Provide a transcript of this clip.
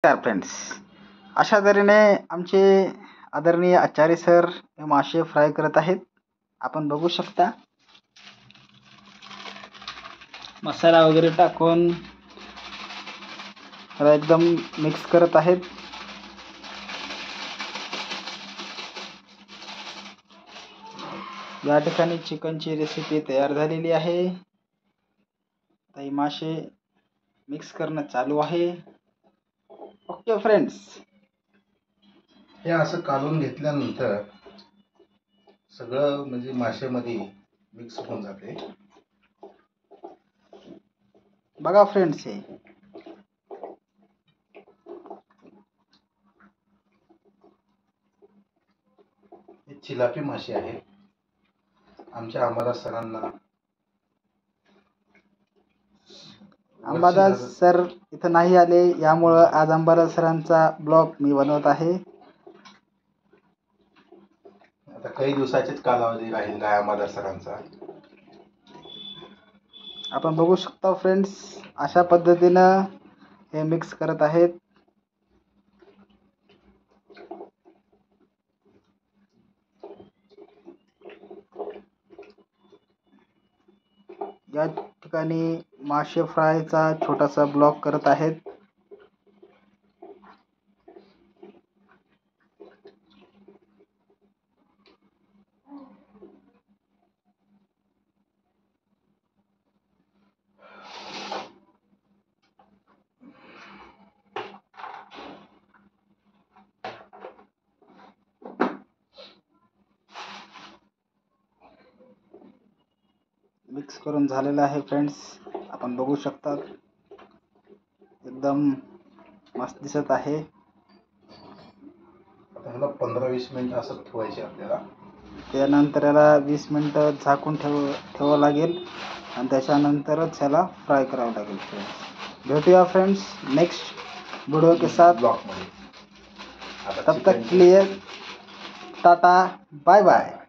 Friends, अशा तऱ्हेने आमचे आदरणीय आचार्य सर हे मासे फ्राय करत आहेत. आपण बघू शकता. मसाला वगैरे टाकून त्याला एकदम मिक्स करत आहेत. या ठिकाणी चिकनची रेसिपी तयार झालेली आहे. आता मासे मिक्स करणं चालू आहे. ओके फ्रेंड्स, हे असं काढून घेतल्यानंतर सगळं म्हणजे माशामध्ये मिक्स होऊन जाते. बघा फ्रेंड्स, हे चिलापी मासे आहेत. आमच्या अंबादास सरांना अंबादास सर इथं नाही आले, यामुळं आज अंबादास सरांचा ब्लॉग मी बनवत आहे. आता काही दिवसाचेच कालावधी राहिलेला आहे अंबादास सरांचा. आपण बघू शकता फ्रेंड्स, अशा पद्धतीनं हे मिक्स करत आहेत. या ठिकाणी मासे फ्रायचा छोटासा ब्लॉग करत आहेत. मिक्स करून झालेलं आहे फ्रेंड्स, आपण बघू शकता. एकदम मस्त दिसत आहे. आता ह्याला 15-20 मिनिट असं ठेवायचे आपल्याला. त्यानंतर याला 20 मिनिटं झाकून ठेवावं लागेल आणि त्याच्यानंतरच ह्याला फ्राय करावं लागेल फ्रेंड्स. भेटूया फ्रेंड्स नेक्स्ट वीडियो के साथ. ब्लॉग मध्ये तब तक के लिए टाटा, बाय बाय.